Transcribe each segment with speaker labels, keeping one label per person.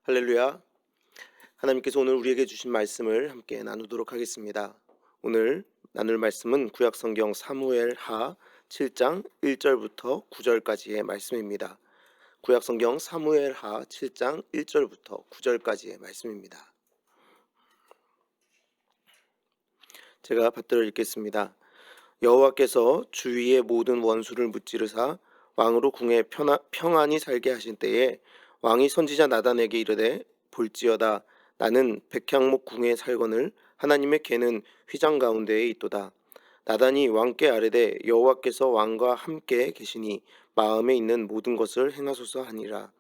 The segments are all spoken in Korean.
Speaker 1: 할렐루야. 하나님께서 오늘 우리에게 주신 말씀을 함께 나누도록 하겠습니다. 오늘 나눌 말씀은 구약성경 사무엘하 7장 1절부터 9절까지의 말씀입니다. 구약성경 사무엘하 7장 1절부터 9절까지의 말씀입니다. 제가 받들어 읽겠습니다. 여호와께서 주위의 모든 원수를 무찌르사 왕으로 궁에 평안히 살게 하신 때에 왕이 선지자 나단에게 이르되 볼지어다 나는 백향목 궁에 살거늘 하나님의 궤는 휘장 가운데에 있도다. 나단이 왕께 아뢰되 여호와께서 왕과 함께 계시니 마음에 있는 모든 것을 행하소서 하니라.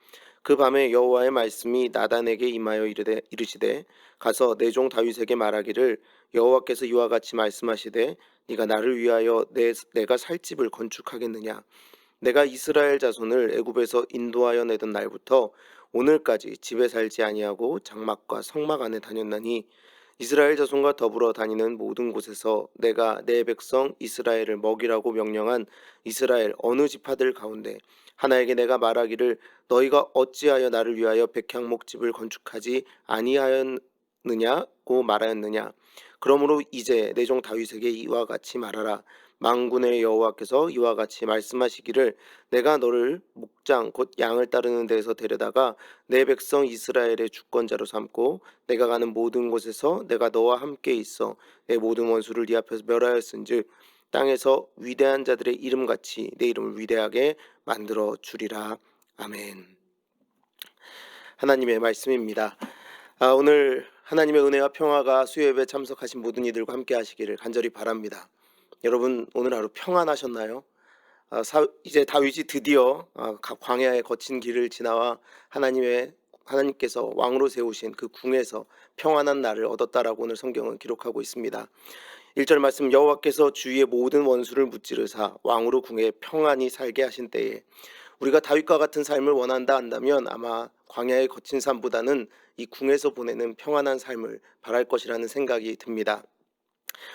Speaker 1: 그 밤에 여호와의 말씀이 나단에게 임하여 이르시되 가서 내 종 다윗에게 말하기를 여호와께서 이와 같이 말씀하시되 네가 나를 위하여 내가 살 집을 건축하겠느냐. 내가 이스라엘 자손을 애굽에서 인도하여 내던 날부터 오늘까지 집에 살지 아니하고 장막과 성막 안에 다녔나니 이스라엘 자손과 더불어 다니는 모든 곳에서 내가 내 백성 이스라엘을 먹이라고 명령한 이스라엘 어느 지파들 가운데 하나에게 내가 말하기를 너희가 어찌하여 나를 위하여 백향목집을 건축하지 아니하였느냐고 말하였느냐. 그러므로 이제 내 종 다윗에게 이와 같이 말하라. 만군의 여호와께서 이와 같이 말씀하시기를 내가 너를 목장 곧 양을 따르는 데에서 데려다가 내 백성 이스라엘의 주권자로 삼고 내가 가는 모든 곳에서 내가 너와 함께 있어 내 모든 원수를 네 앞에서 멸하였은즉 땅에서 위대한 자들의 이름같이 내 이름을 위대하게 만들어 주리라. 아멘. 하나님의 말씀입니다. 오늘 하나님의 은혜와 평화가 수요예배에 참석하신 모든 이들과 함께 하시기를 간절히 바랍니다. 여러분 오늘 하루 평안하셨나요? 이제 다윗이 드디어 광야의 거친 길을 지나와 하나님께서 왕으로 세우신 그 궁에서 평안한 날을 얻었다라고 오늘 성경은 기록하고 있습니다. 1절 말씀 여호와께서 주위의 모든 원수를 무찌르사 왕으로 궁에 평안히 살게 하신 때에 우리가 다윗과 같은 삶을 원한다 한다면 아마 광야의 거친 삶보다는 이 궁에서 보내는 평안한 삶을 바랄 것이라는 생각이 듭니다.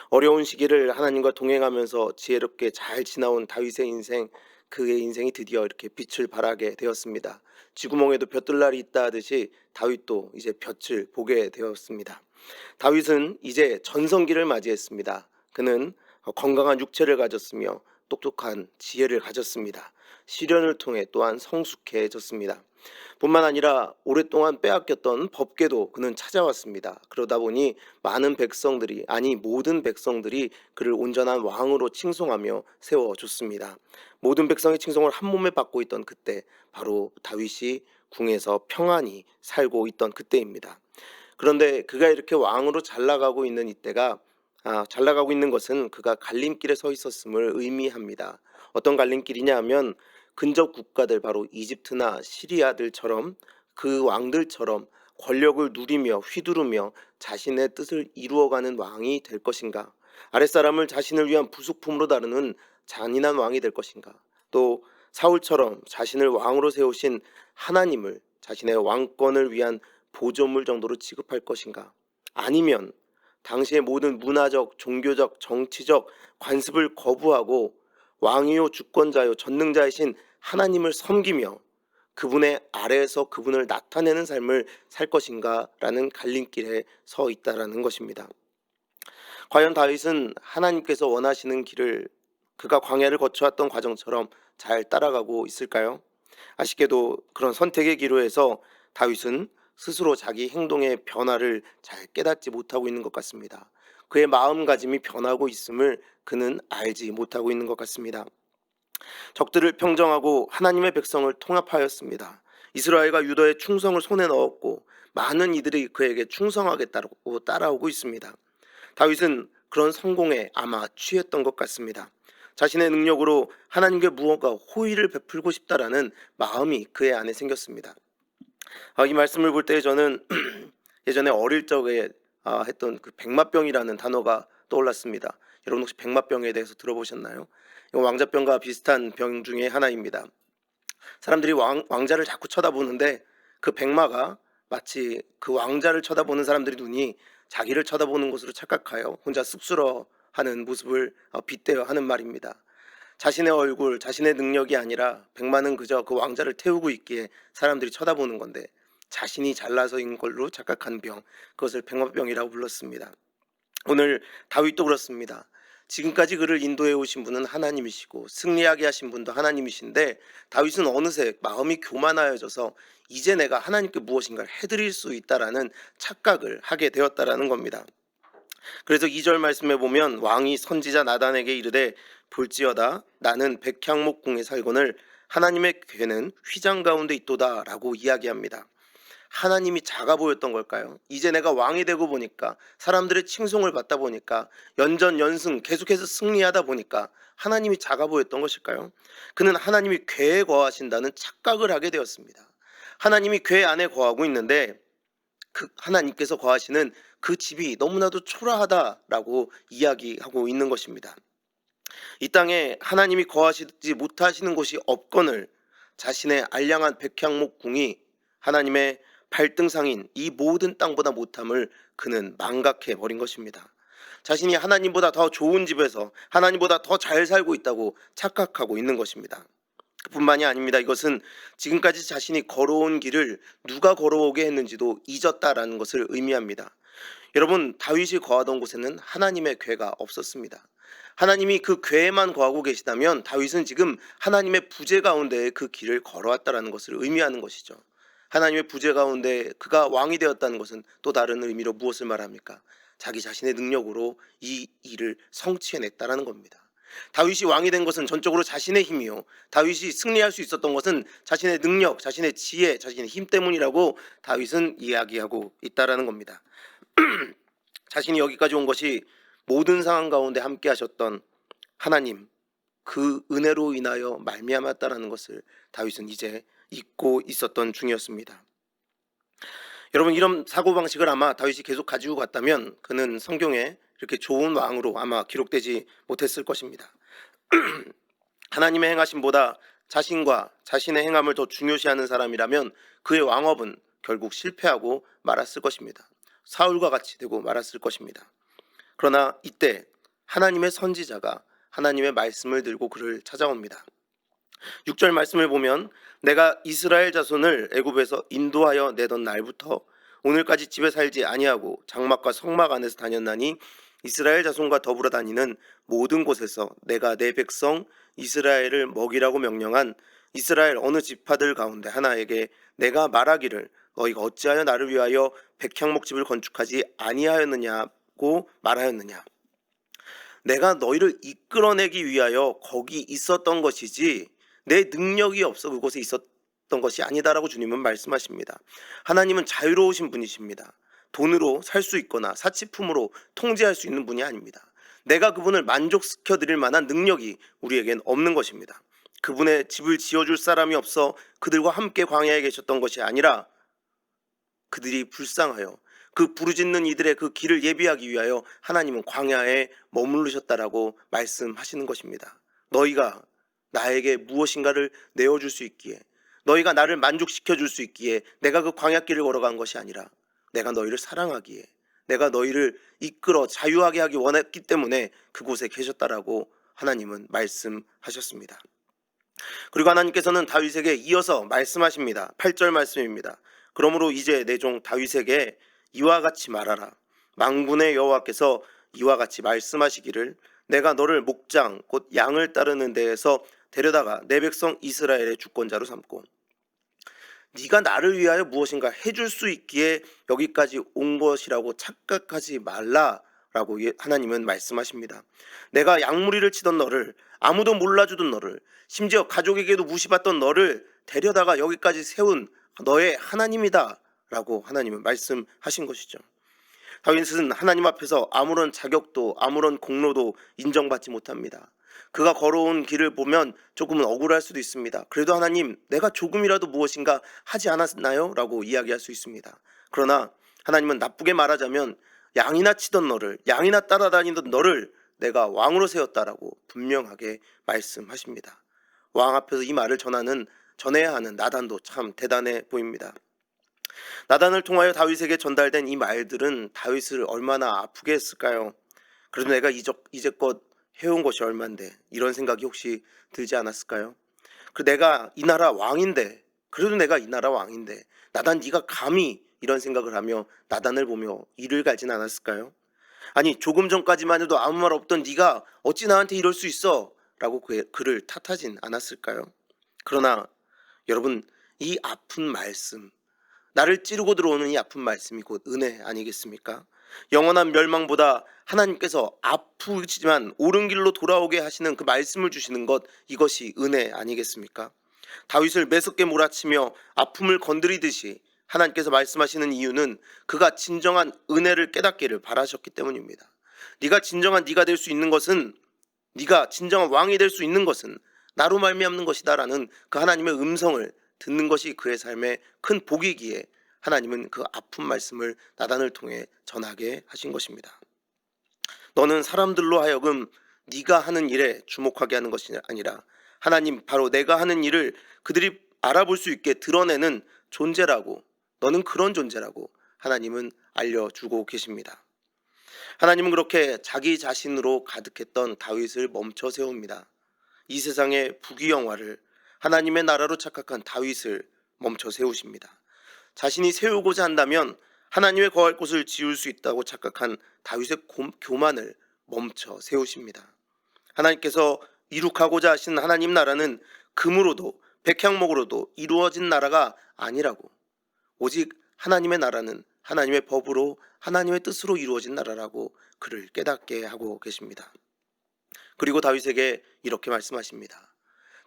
Speaker 1: 어려운 시기를 하나님과 동행하면서 지혜롭게 잘 지나온 다윗의 인생, 그의 인생이 드디어 이렇게 빛을 발하게 되었습니다. 쥐구멍에도 볕들날이 있다 하듯이 다윗도 이제 볕을 보게 되었습니다. 다윗은 이제 전성기를 맞이했습니다. 그는 건강한 육체를 가졌으며 똑똑한 지혜를 가졌습니다. 시련을 통해 또한 성숙해졌습니다. 뿐만 아니라 오랫동안 빼앗겼던 법궤도 그는 찾아왔습니다. 그러다 보니 많은 백성들이 모든 백성들이 그를 온전한 왕으로 칭송하며 세워줬습니다. 모든 백성의 칭송을 한 몸에 받고 있던 그때 바로 다윗이 궁에서 평안히 살고 있던 그때입니다. 그런데 그가 이렇게 왕으로 잘 나가고 있는 이때가 잘 나가고 있는 것은 그가 갈림길에 서 있었음을 의미합니다. 어떤 갈림길이냐 하면 근접 국가들 바로 이집트나 시리아들처럼 그 왕들처럼 권력을 누리며 휘두르며 자신의 뜻을 이루어가는 왕이 될 것인가, 아랫사람을 자신을 위한 부속품으로 다루는 잔인한 왕이 될 것인가, 또 사울처럼 자신을 왕으로 세우신 하나님을 자신의 왕권을 위한 보조물 정도로 취급할 것인가, 아니면 당시의 모든 문화적, 종교적, 정치적 관습을 거부하고 왕이요 주권자요 전능자이신 하나님을 섬기며 그분의 아래에서 그분을 나타내는 삶을 살 것인가라는 갈림길에 서 있다라는 것입니다. 과연 다윗은 하나님께서 원하시는 길을 그가 광야를 거쳐왔던 과정처럼 잘 따라가고 있을까요? 아쉽게도 그런 선택의 기로에서 다윗은 스스로 자기 행동의 변화를 잘 깨닫지 못하고 있는 것 같습니다. 그의 마음가짐이 변하고 있음을 그는 알지 못하고 있는 것 같습니다. 적들을 평정하고 하나님의 백성을 통합하였습니다. 이스라엘과 유다의 충성을 손에 넣었고 많은 이들이 그에게 충성하겠다고 따라오고 있습니다. 다윗은 그런 성공에 아마 취했던 것 같습니다. 자신의 능력으로 하나님께 무언가 호의를 베풀고 싶다라는 마음이 그의 안에 생겼습니다. 이 말씀을 볼 때 저는 예전에 어릴 적에 했던 그 백마병이라는 단어가 떠올랐습니다. 여러분 혹시 백마병에 대해서 들어보셨나요? 이거 왕자병과 비슷한 병 중에 하나입니다. 사람들이 왕자를 자꾸 쳐다보는데 그 백마가 마치 그 왕자를 쳐다보는 사람들의 눈이 자기를 쳐다보는 것으로 착각하여 혼자 쑥스러워하는 모습을 빗대어 하는 말입니다. 자신의 얼굴, 자신의 능력이 아니라 백마는 그저 그 왕자를 태우고 있기에 사람들이 쳐다보는 건데 자신이 잘나서인 걸로 착각한 병, 그것을 백마병이라고 불렀습니다. 오늘 다윗도 그렇습니다. 지금까지 그를 인도해 오신 분은 하나님이시고 승리하게 하신 분도 하나님이신데, 다윗은 어느새 마음이 교만하여져서 이제 내가 하나님께 무엇인가를 해드릴 수 있다라는 착각을 하게 되었다라는 겁니다. 그래서 2절 말씀에 보면 왕이 선지자 나단에게 이르되 볼지어다 나는 백향목 궁에 살거늘 하나님의 궤는 휘장 가운데 있도다 라고 이야기합니다. 하나님이 작아 보였던 걸까요? 이제 내가 왕이 되고 보니까, 사람들의 칭송을 받다 보니까, 연전연승 계속해서 승리하다 보니까 하나님이 작아 보였던 것일까요? 그는 하나님이 궤에 거하신다는 착각을 하게 되었습니다. 하나님이 궤 안에 거하고 있는데 그 하나님께서 거하시는 그 집이 너무나도 초라하다라고 이야기하고 있는 것입니다. 이 땅에 하나님이 거하시지 못하시는 곳이 없거늘 자신의 알량한 백향목 궁이 하나님의 발등상인 이 모든 땅보다 못함을 그는 망각해 버린 것입니다. 자신이 하나님보다 더 좋은 집에서 하나님보다 더 잘 살고 있다고 착각하고 있는 것입니다. 뿐만이 아닙니다. 이것은 지금까지 자신이 걸어온 길을 누가 걸어오게 했는지도 잊었다라는 것을 의미합니다. 여러분, 다윗이 거하던 곳에는 하나님의 궤가 없었습니다. 하나님이 그 궤에만 거하고 계시다면 다윗은 지금 하나님의 부재 가운데 그 길을 걸어왔다라는 것을 의미하는 것이죠. 하나님의 부재 가운데 그가 왕이 되었다는 것은 또 다른 의미로 무엇을 말합니까? 자기 자신의 능력으로 이 일을 성취해냈다라는 겁니다. 다윗이 왕이 된 것은 전적으로 자신의 힘이요, 다윗이 승리할 수 있었던 것은 자신의 능력, 자신의 지혜, 자신의 힘 때문이라고 다윗은 이야기하고 있다라는 겁니다. 자신이 여기까지 온 것이 모든 상황 가운데 함께 하셨던 하나님, 그 은혜로 인하여 말미암았다라는 것을 다윗은 이제 잊고 있었던 중이었습니다. 여러분, 이런 사고방식을 아마 다윗이 계속 가지고 갔다면 그는 성경에 이렇게 좋은 왕으로 아마 기록되지 못했을 것입니다. 하나님의 행하심보다 자신과 자신의 행함을 더 중요시하는 사람이라면 그의 왕업은 결국 실패하고 말았을 것입니다. 사울과 같이 되고 말았을 것입니다. 그러나 이때 하나님의 선지자가 하나님의 말씀을 들고 그를 찾아옵니다. 6절 말씀을 보면 내가 이스라엘 자손을 애굽에서 인도하여 내던 날부터 오늘까지 집에 살지 아니하고 장막과 성막 안에서 다녔나니 이스라엘 자손과 더불어 다니는 모든 곳에서 내가 내 백성 이스라엘을 먹이라고 명령한 이스라엘 어느 지파들 가운데 하나에게 내가 말하기를 너희가 어찌하여 나를 위하여 백향목집을 건축하지 아니하였느냐고 말하였느냐. 내가 너희를 이끌어내기 위하여 거기 있었던 것이지 내 능력이 없어 그곳에 있었던 것이 아니다라고 주님은 말씀하십니다. 하나님은 자유로우신 분이십니다. 돈으로 살 수 있거나 사치품으로 통제할 수 있는 분이 아닙니다. 내가 그분을 만족시켜 드릴 만한 능력이 우리에겐 없는 것입니다. 그분의 집을 지어줄 사람이 없어 그들과 함께 광야에 계셨던 것이 아니라 그들이 불쌍하여 그 부르짖는 이들의 그 길을 예비하기 위하여 하나님은 광야에 머무르셨다라고 말씀하시는 것입니다. 너희가 나에게 무엇인가를 내어줄 수 있기에, 너희가 나를 만족시켜 줄 수 있기에 내가 그 광야길을 걸어간 것이 아니라 내가 너희를 사랑하기에, 내가 너희를 이끌어 자유하게 하기 원했기 때문에 그곳에 계셨다라고 하나님은 말씀하셨습니다. 그리고 하나님께서는 다윗에게 이어서 말씀하십니다. 8절 말씀입니다. 그러므로 이제 내 종 다윗에게 이와 같이 말하라. 만군의 여호와께서 이와 같이 말씀하시기를 내가 너를 목장 곧 양을 따르는 데에서 데려다가 내 백성 이스라엘의 주권자로 삼고 네가 나를 위하여 무엇인가 해줄 수 있기에 여기까지 온 것이라고 착각하지 말라라고 하나님은 말씀하십니다. 내가 양무리를 치던 너를, 아무도 몰라주던 너를, 심지어 가족에게도 무시받던 너를 데려다가 여기까지 세운 너의 하나님이다 라고 하나님은 말씀하신 것이죠. 다윗은 하나님 앞에서 아무런 자격도 아무런 공로도 인정받지 못합니다. 그가 걸어온 길을 보면 조금은 억울할 수도 있습니다. 그래도 하나님, 내가 조금이라도 무엇인가 하지 않았나요? 라고 이야기할 수 있습니다. 그러나 하나님은 나쁘게 말하자면 양이나 치던 너를, 양이나 따라다니던 너를 내가 왕으로 세웠다라고 분명하게 말씀하십니다. 왕 앞에서 이 말을 전해야 하는 나단도 참 대단해 보입니다. 나단을 통하여 다윗에게 전달된 이 말들은 다윗을 얼마나 아프게 했을까요? 그래도 내가 이제껏 해온 것이 얼만데 이런 생각이 혹시 들지 않았을까요? 내가 이 나라 왕인데 그래도 내가 이 나라 왕인데 나단 네가 감히 이런 생각을 하며 나단을 보며 이를 갈진 않았을까요? 아니 조금 전까지만 해도 아무 말 없던 네가 어찌 나한테 이럴 수 있어? 라고 그를 탓하진 않았을까요? 그러나 여러분, 이 아픈 말씀, 나를 찌르고 들어오는 이 아픈 말씀이 곧 은혜 아니겠습니까? 영원한 멸망보다 하나님께서 아프지만 옳은 길로 돌아오게 하시는 그 말씀을 주시는 것, 이것이 은혜 아니겠습니까? 다윗을 매섭게 몰아치며 아픔을 건드리듯이 하나님께서 말씀하시는 이유는 그가 진정한 은혜를 깨닫기를 바라셨기 때문입니다. 네가 될 수 있는 것은, 네가 진정한 왕이 될 수 있는 것은 나로 말미암는 것이다라는 그 하나님의 음성을 듣는 것이 그의 삶의 큰 복이기에 하나님은 그 아픈 말씀을 나단을 통해 전하게 하신 것입니다. 너는 사람들로 하여금 네가 하는 일에 주목하게 하는 것이 아니라 하나님, 바로 내가 하는 일을 그들이 알아볼 수 있게 드러내는 존재라고, 너는 그런 존재라고 하나님은 알려주고 계십니다. 하나님은 그렇게 자기 자신으로 가득했던 다윗을 멈춰 세웁니다. 이 세상의 부귀영화를, 하나님의 나라로 착각한 다윗을 멈춰 세우십니다. 자신이 세우고자 한다면 하나님의 거할 곳을 지을 수 있다고 착각한 다윗의 교만을 멈춰 세우십니다. 하나님께서 이룩하고자 하신 하나님 나라는 금으로도 백향목으로도 이루어진 나라가 아니라고, 오직 하나님의 나라는 하나님의 법으로 하나님의 뜻으로 이루어진 나라라고 그를 깨닫게 하고 계십니다. 그리고 다윗에게 이렇게 말씀하십니다.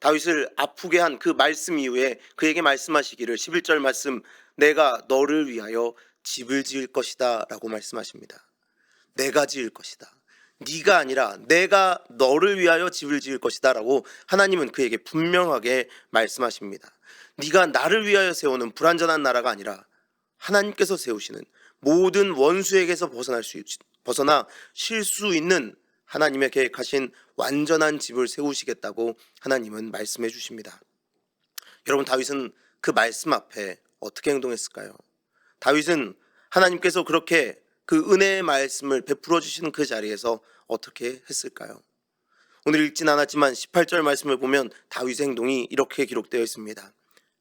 Speaker 1: 다윗을 아프게 한 그 말씀 이후에 그에게 말씀하시기를 11절 말씀, 내가 너를 위하여 집을 지을 것이다 라고 말씀하십니다. 내가 지을 것이다, 네가 아니라 내가 너를 위하여 집을 지을 것이다 라고 하나님은 그에게 분명하게 말씀하십니다. 네가 나를 위하여 세우는 불완전한 나라가 아니라 하나님께서 세우시는 모든 원수에게서 벗어나 쉴 수 있는 하나님의 계획하신 완전한 집을 세우시겠다고 하나님은 말씀해 주십니다. 여러분, 다윗은 그 말씀 앞에 어떻게 행동했을까요? 다윗은 하나님께서 그렇게 그 은혜의 말씀을 베풀어 주시는 그 자리에서 어떻게 했을까요? 오늘 읽진 않았지만 18절 말씀을 보면 다윗의 행동이 이렇게 기록되어 있습니다.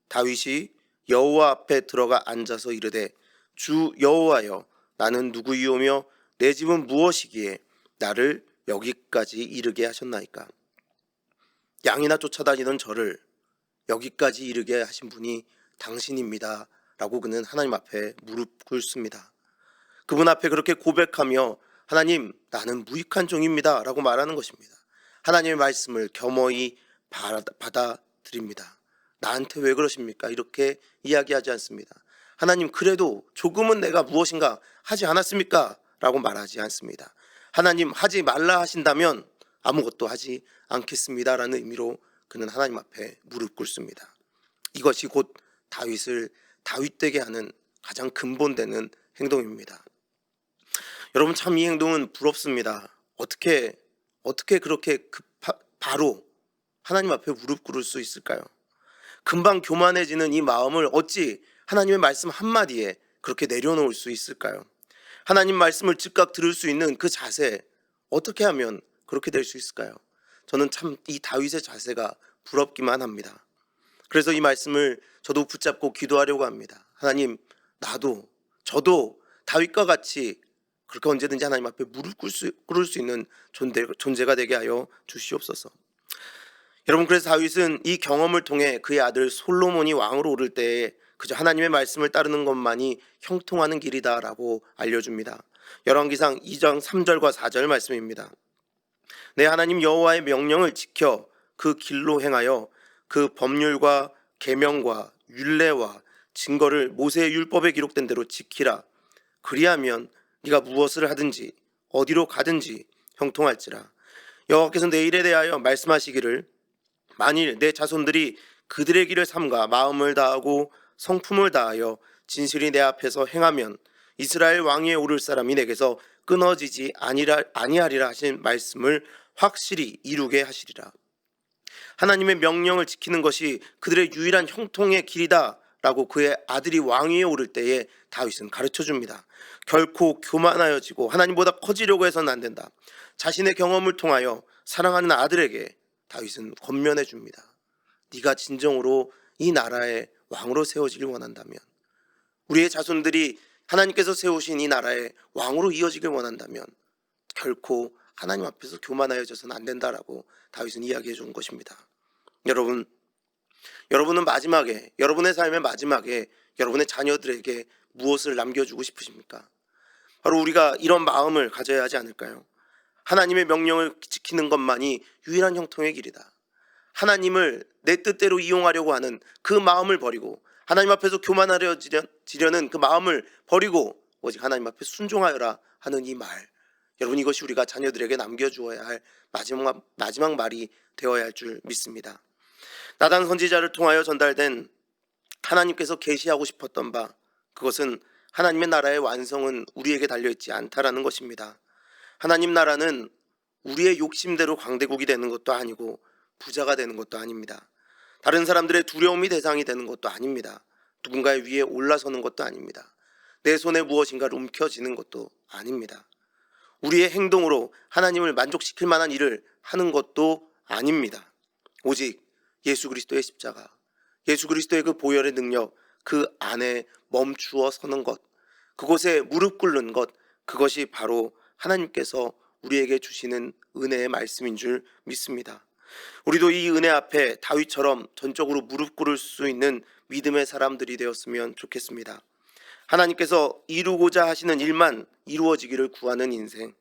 Speaker 1: 다윗이 여호와 앞에 들어가 앉아서 이르되, 주 여호와여, 나는 누구이오며 내 집은 무엇이기에 나를 여기까지 이르게 하셨나이까? 양이나 쫓아다니던 저를 여기까지 이르게 하신 분이 당신입니다 라고 그는 하나님 앞에 무릎 꿇습니다. 그분 앞에 그렇게 고백하며, 하나님, 나는 무익한 종입니다 라고 말하는 것입니다. 하나님의 말씀을 겸허히 받아들입니다. 나한테 왜 그러십니까? 이렇게 이야기하지 않습니다. 하나님, 그래도 조금은 내가 무엇인가 하지 않았습니까? 라고 말하지 않습니다. 하나님, 하지 말라 하신다면 아무것도 하지 않겠습니다 라는 의미로 그는 하나님 앞에 무릎 꿇습니다. 이것이 곧 다윗을 다윗되게 하는 가장 근본되는 행동입니다. 여러분, 참 이 행동은 부럽습니다. 어떻게 그렇게 바로 하나님 앞에 무릎 꿇을 수 있을까요? 금방 교만해지는 이 마음을 어찌 하나님의 말씀 한마디에 그렇게 내려놓을 수 있을까요? 하나님 말씀을 즉각 들을 수 있는 그 자세, 어떻게 하면 그렇게 될 수 있을까요? 저는 참 이 다윗의 자세가 부럽기만 합니다. 그래서 이 말씀을 저도 붙잡고 기도하려고 합니다. 하나님, 저도 다윗과 같이 그렇게 언제든지 하나님 앞에 무릎 꿇을 수 있는 존재가 되게 하여 주시옵소서. 여러분, 그래서 다윗은 이 경험을 통해 그의 아들 솔로몬이 왕으로 오를 때에 그저 하나님의 말씀을 따르는 것만이 형통하는 길이다라고 알려줍니다. 열왕기상 2장 3절과 4절 말씀입니다. 내 하나님 여호와의 명령을 지켜 그 길로 행하여 그 법률과 계명과 율례와 증거를 모세의 율법에 기록된 대로 지키라. 그리하면 네가 무엇을 하든지 어디로 가든지 형통할지라. 여호와께서 내 일에 대하여 말씀하시기를, 만일 내 자손들이 그들의 길을 삼가 마음을 다하고 성품을 다하여 진실이 내 앞에서 행하면 이스라엘 왕위에 오를 사람이 내게서 끊어지지 아니하리라 하신 말씀을 확실히 이루게 하시리라. 하나님의 명령을 지키는 것이 그들의 유일한 형통의 길이다 라고 그의 아들이 왕위에 오를 때에 다윗은 가르쳐줍니다. 결코 교만하여지고 하나님보다 커지려고 해서는 안 된다. 자신의 경험을 통하여 사랑하는 아들에게 다윗은 권면해 줍니다. 네가 진정으로 이 나라의 왕으로 세워지길 원한다면, 우리의 자손들이 하나님께서 세우신 이 나라의 왕으로 이어지길 원한다면 결코 하나님 앞에서 교만하여져서는 안 된다라고 다윗은 이야기해 준 것입니다. 여러분은 마지막에, 여러분의 삶의 마지막에 여러분의 자녀들에게 무엇을 남겨주고 싶으십니까? 바로 우리가 이런 마음을 가져야 하지 않을까요? 하나님의 명령을 지키는 것만이 유일한 형통의 길이다. 하나님을 내 뜻대로 이용하려고 하는 그 마음을 버리고, 하나님 앞에서 교만하려지려는 그 마음을 버리고 오직 하나님 앞에 순종하여라 하는 이 말, 여러분, 이것이 우리가 자녀들에게 남겨주어야 할 마지막 말이 되어야 할 줄 믿습니다. 나단 선지자를 통하여 전달된 하나님께서 계시하고 싶었던 바, 그것은 하나님의 나라의 완성은 우리에게 달려있지 않다라는 것입니다. 하나님 나라는 우리의 욕심대로 광대국이 되는 것도 아니고 부자가 되는 것도 아닙니다. 다른 사람들의 두려움이 대상이 되는 것도 아닙니다. 누군가의 위에 올라서는 것도 아닙니다. 내 손에 무엇인가를 움켜쥐는 것도 아닙니다. 우리의 행동으로 하나님을 만족시킬 만한 일을 하는 것도 아닙니다. 오직 예수 그리스도의 십자가, 예수 그리스도의 그 보혈의 능력, 그 안에 멈추어 서는 것, 그곳에 무릎 꿇는 것, 그것이 바로 하나님께서 우리에게 주시는 은혜의 말씀인 줄 믿습니다. 우리도 이 은혜 앞에 다윗처럼 전적으로 무릎 꿇을 수 있는 믿음의 사람들이 되었으면 좋겠습니다. 하나님께서 이루고자 하시는 일만 이루어지기를 구하는 인생,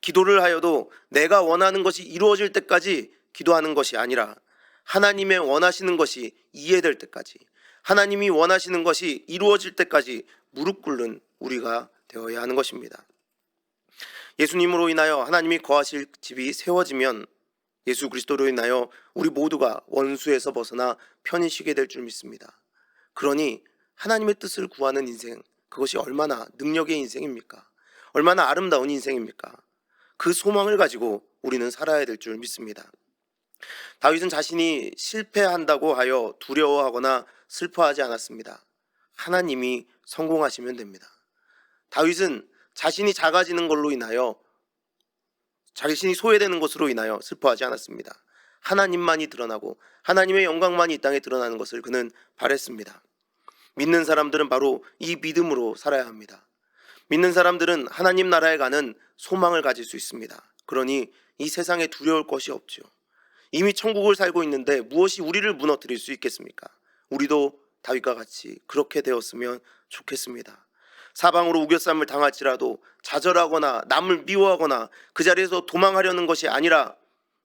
Speaker 1: 기도를 하여도 내가 원하는 것이 이루어질 때까지 기도하는 것이 아니라 하나님의 원하시는 것이 이해될 때까지, 하나님이 원하시는 것이 이루어질 때까지 무릎 꿇는 우리가 되어야 하는 것입니다. 예수님으로 인하여 하나님이 거하실 집이 세워지면 예수 그리스도로 인하여 우리 모두가 원수에서 벗어나 편히 쉬게 될 줄 믿습니다. 그러니 하나님의 뜻을 구하는 인생, 그것이 얼마나 능력의 인생입니까? 얼마나 아름다운 인생입니까? 그 소망을 가지고 우리는 살아야 될 줄 믿습니다. 다윗은 자신이 실패한다고 하여 두려워하거나 슬퍼하지 않았습니다. 하나님이 성공하시면 됩니다. 다윗은 자신이 작아지는 걸로 인하여, 자신이 소외되는 것으로 인하여 슬퍼하지 않았습니다. 하나님만이 드러나고 하나님의 영광만이 이 땅에 드러나는 것을 그는 바랬습니다. 믿는 사람들은 바로 이 믿음으로 살아야 합니다. 믿는 사람들은 하나님 나라에 가는 소망을 가질 수 있습니다. 그러니 이 세상에 두려울 것이 없죠. 이미 천국을 살고 있는데 무엇이 우리를 무너뜨릴 수 있겠습니까? 우리도 다윗과 같이 그렇게 되었으면 좋겠습니다. 사방으로 우겨쌈을 당할지라도 좌절하거나 남을 미워하거나 그 자리에서 도망하려는 것이 아니라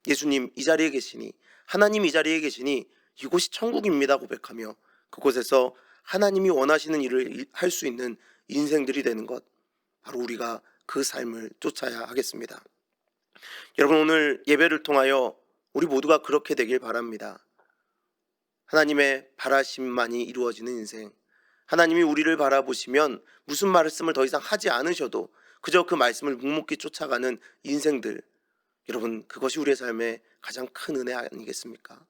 Speaker 1: 예수님 이 자리에 계시니, 하나님 이 자리에 계시니 이곳이 천국입니다 고백하며 그곳에서 하나님이 원하시는 일을 할 수 있는 인생들이 되는 것, 바로 우리가 그 삶을 쫓아야 하겠습니다. 여러분, 오늘 예배를 통하여 우리 모두가 그렇게 되길 바랍니다. 하나님의 바라심만이 이루어지는 인생, 하나님이 우리를 바라보시면 무슨 말씀을 더 이상 하지 않으셔도 그저 그 말씀을 묵묵히 쫓아가는 인생들, 여러분, 그것이 우리의 삶의 가장 큰 은혜 아니겠습니까?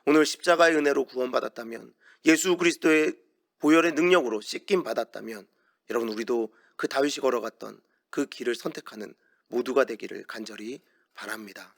Speaker 1: 오늘 십자가의 은혜로 구원받았다면, 예수 그리스도의 보혈의 능력으로 씻김 받았다면, 여러분, 우리도 그 다윗이 걸어갔던 그 길을 선택하는 모두가 되기를 간절히 바랍니다.